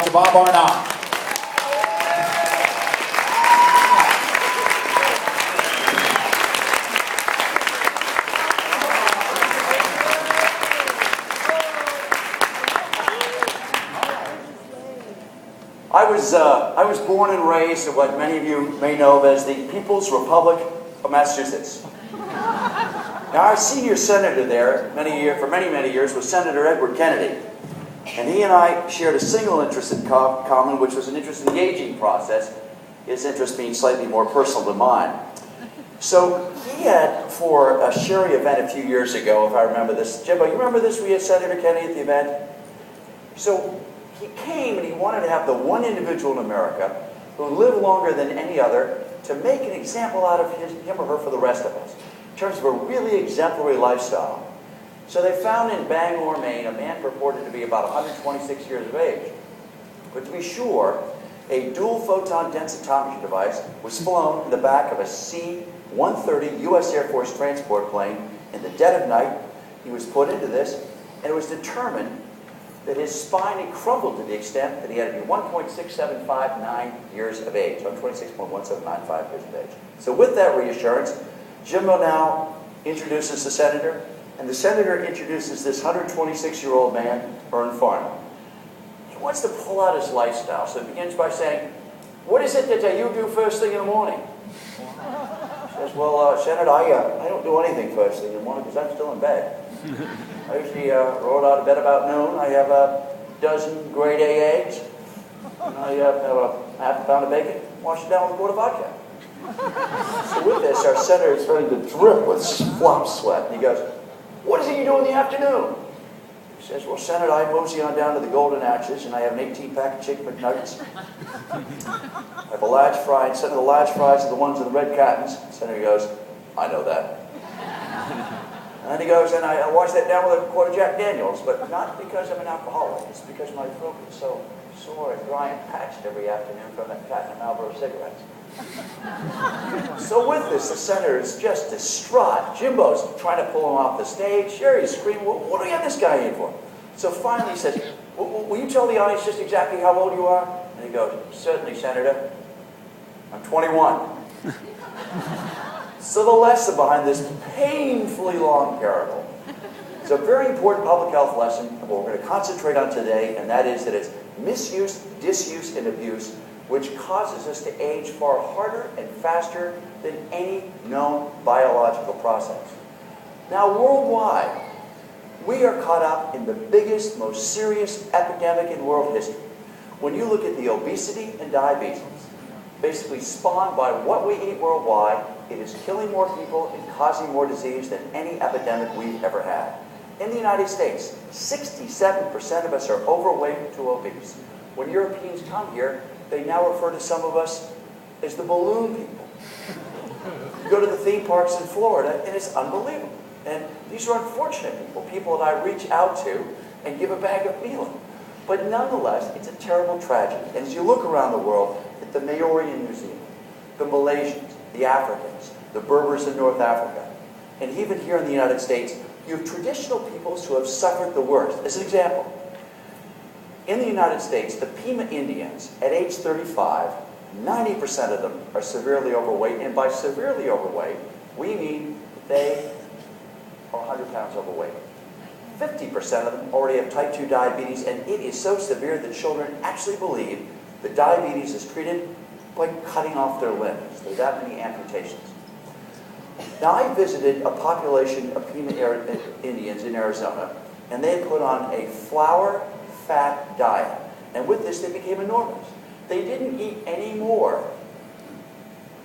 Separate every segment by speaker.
Speaker 1: Mr. Bob Arnott.
Speaker 2: I was born and raised in what many of you may know as the People's Republic of Massachusetts. Now, our senior senator there for many years was Senator Edward Kennedy. And he and I shared a single interest in common, which was an interest in the aging process, his interest being slightly more personal than mine. So he had, for a Sherry event a few years ago, if I remember this, Jimbo, you remember this? We had Senator Kennedy at the event. So he came and he wanted to have the one individual in America who lived longer than any other to make an example out of him or her for the rest of us, in terms of a really exemplary lifestyle. So they found in Bangor, Maine, a man purported to be about 126 years of age. But to be sure, a dual photon densitometry device was flown in the back of a C-130 U.S. Air Force transport plane in the dead of night. He was put into this, and it was determined that his spine had crumbled to the extent that he had to be 1.6759 years of age, 126.1795 years of age. So with that reassurance, Jimbo now introduces the senator, and the senator introduces this 126-year-old man, Ern Farnham. He wants to pull out his lifestyle, so he begins by saying, "What is it that you do first thing in the morning?" He says, "Well, Senator, I don't do anything first thing in the morning because I'm still in bed. I usually roll out of bed about noon. I have a dozen grade A eggs, and I have a half a pound of bacon, wash it down with a quart of vodka." So with this, our senator is starting to drip with flop sweat, and he goes, "What is it you do in the afternoon?" He says, "Well, Senator, I mosey on down to the Golden Axes, and I have an 18-pack of Chicken McNuggets. I have a large fry, and some of the large fries are the ones with the red cartons." The senator goes, "I know that." And then he goes, "And I wash that down with a quart of Jack Daniels, but not because I'm an alcoholic. It's because my throat is so sore and dry and patched every afternoon from that patent of Marlboro cigarettes." So with this, the senator is just distraught. Jimbo's trying to pull him off the stage. Sherry's screaming, "Well, what do we have this guy in for?" So finally he says, "Will you tell the audience just exactly how old you are?" And he goes, "Certainly, Senator. I'm 21. So the lesson behind this painfully long parable is a very important public health lesson that we're going to concentrate on today, and that is that it's misuse, disuse, and abuse which causes us to age far harder and faster than any known biological process. Now, worldwide, we are caught up in the biggest, most serious epidemic in world history. When you look at the obesity and diabetes, basically spawned by what we eat worldwide, it is killing more people and causing more disease than any epidemic we've ever had. In the United States, 67% of us are overweight to obese. When Europeans come here, they now refer to some of us as the balloon people. You go to the theme parks in Florida, and it's unbelievable. And these are unfortunate people that I reach out to and give a bag of Mila. But nonetheless, it's a terrible tragedy. And as you look around the world, at the Maori in New Zealand, the Malaysians, the Africans, the Berbers in North Africa, and even here in the United States, you have traditional peoples who have suffered the worst. As an example, in the United States, the Pima Indians, at age 35, 90% of them are severely overweight, and by severely overweight, we mean they are 100 pounds overweight. 50% of them already have type 2 diabetes, and it is so severe that children actually believe that diabetes is treated by cutting off their limbs. There are that many amputations. Now, I visited a population of Pima Indians in Arizona, and they had put on a flour-fat diet. And with this, they became enormous. They didn't eat any more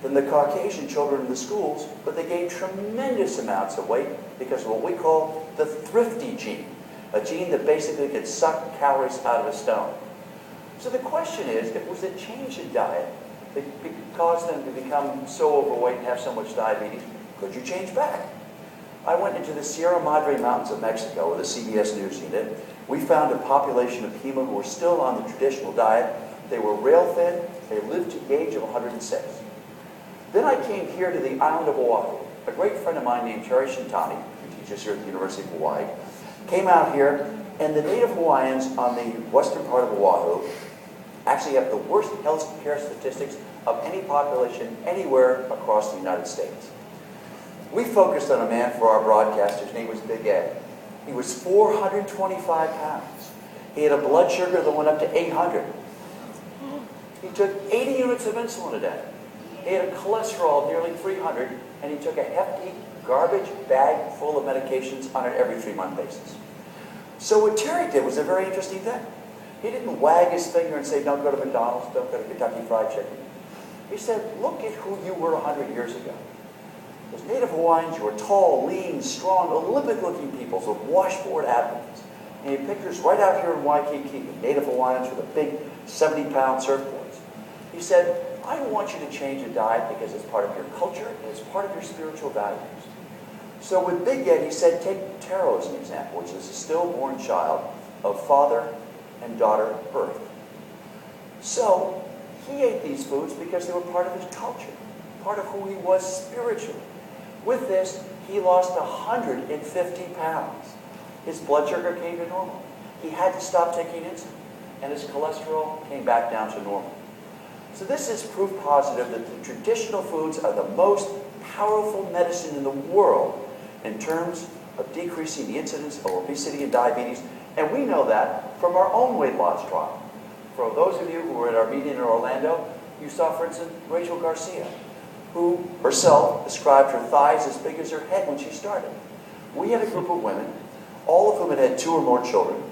Speaker 2: than the Caucasian children in the schools, but they gained tremendous amounts of weight because of what we call the thrifty gene, a gene that basically could suck calories out of a stone. So the question is, if it was a change in diet that caused them to become so overweight and have so much diabetes, could you change back? I went into the Sierra Madre Mountains of Mexico with a CBS News unit. We found a population of Pima who were still on the traditional diet. They were rail thin. They lived to the age of 106. Then I came here to the island of Oahu. A great friend of mine named Terry Shintani, who teaches here at the University of Hawaii, came out here, and the native Hawaiians on the western part of Oahu actually have the worst health care statistics of any population anywhere across the United States. We focused on a man for our broadcast. His name was Big Ed. He was 425 pounds. He had a blood sugar that went up to 800. He took 80 units of insulin a day. He had a cholesterol of nearly 300, and he took a hefty garbage bag full of medications on an every 3-month basis. So what Terry did was a very interesting thing. He didn't wag his finger and say, don't go to McDonald's, don't go to Kentucky Fried Chicken. He said, look at who you were 100 years ago. Those Native Hawaiians, you were tall, lean, strong, Olympic-looking peoples with washboard abdomens. And he had pictures right out here in Waikiki of Native Hawaiians with the big 70-pound surfboards. He said, I want you to change your diet because it's part of your culture and it's part of your spiritual values. So with Big Ed, he said, take Taro as an example, which is a stillborn child of father and daughter Earth. So he ate these foods because they were part of his culture, part of who he was spiritually. With this, he lost 150 pounds. His blood sugar came to normal. He had to stop taking insulin, and his cholesterol came back down to normal. So this is proof positive that the traditional foods are the most powerful medicine in the world in terms of decreasing the incidence of obesity and diabetes. And we know that from our own weight loss trial. For those of you who were at our meeting in Orlando, you saw, for instance, Rachel Garcia, who herself described her thighs as big as her head when she started. We had a group of women, all of whom had had 2 or more children,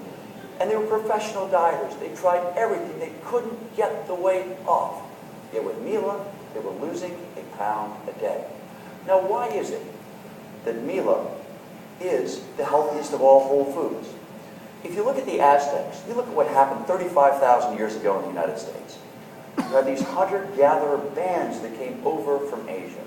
Speaker 2: and they were professional dieters. They tried everything. They couldn't get the weight off. Yet with Mila, they were losing a pound a day. Now, why is it that Mila is the healthiest of all whole foods? If you look at the Aztecs, you look at what happened 35,000 years ago in the United States. You had these hunter-gatherer bands that came over from Asia.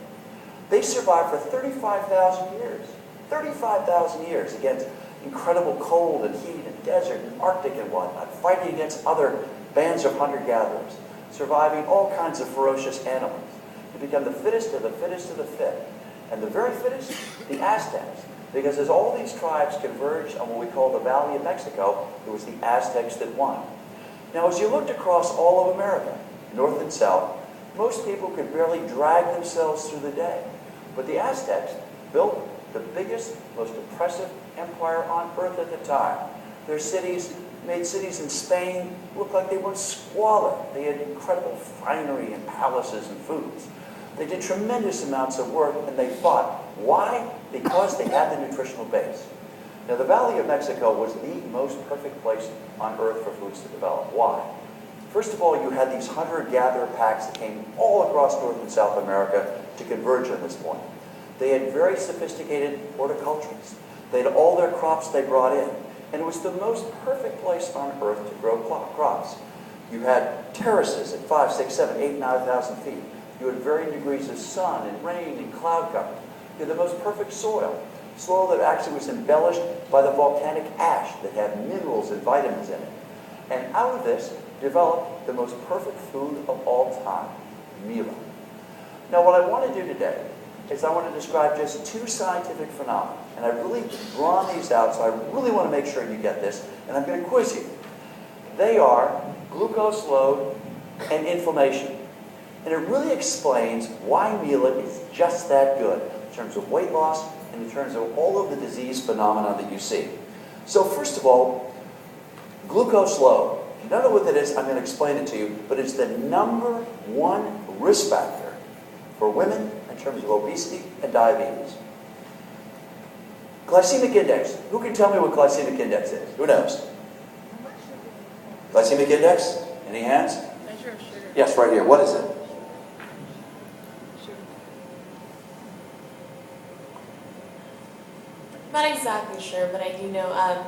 Speaker 2: They survived for 35,000 years. 35,000 years against incredible cold and heat and desert and Arctic and whatnot, fighting against other bands of hunter-gatherers, surviving all kinds of ferocious animals to become the fittest of the fittest of the fit. And the very fittest, the Aztecs. Because as all these tribes converged on what we call the Valley of Mexico, it was the Aztecs that won. Now, as you looked across all of America, north and south, most people could barely drag themselves through the day. But the Aztecs built the biggest, most impressive empire on earth at the time. Their cities made cities in Spain look like they weren't squalid. They had incredible finery and palaces and foods. They did tremendous amounts of work, and they fought. Why? Because they had the nutritional base. Now, the Valley of Mexico was the most perfect place on earth for foods to develop. Why? First of all, you had these hunter-gatherer packs that came all across North and South America to converge at this point. They had very sophisticated horticulturists. They had all their crops they brought in. And it was the most perfect place on earth to grow crops. You had terraces at 5, 6, 7, 8, 9,000 feet. You had varying degrees of sun and rain and cloud cover. You had the most perfect soil. Soil that actually was embellished by the volcanic ash that had minerals and vitamins in it. And out of this developed the most perfect food of all time, Mila. Now, what I want to do today is I want to describe just 2 scientific phenomena. And I've really drawn these out, so I really want to make sure you get this. And I'm going to quiz you. They are glucose load and inflammation. And it really explains why Mila is just that good in terms of weight loss and in terms of all of the disease phenomena that you see. So first of all, glucose load. If you don't know what that is, I'm going to explain it to you. But it's the #1 risk factor for women in terms of obesity and diabetes. Glycemic index. Who can tell me what glycemic index is? Who knows? Glycemic index? Any hands?
Speaker 1: Measure of sugar.
Speaker 2: Yes, right here. What is it?
Speaker 1: Sugar.
Speaker 3: Not exactly sure, but I do know a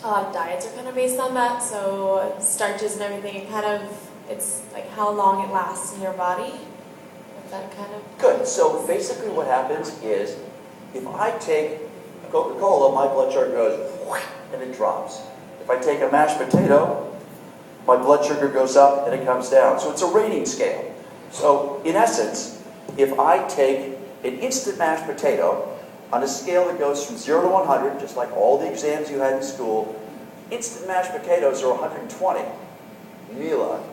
Speaker 3: lot of diets are kind of based on that. So starches and everything, it's like how long it lasts in your body. That kind of.
Speaker 2: Good. So basically what happens is if I take Coca-Cola, my blood sugar goes and it drops. If I take a mashed potato, my blood sugar goes up and it comes down. So it's a rating scale. So in essence, if I take an instant mashed potato on a scale that goes from 0 to 100, just like all the exams you had in school, instant mashed potatoes are 120. Mila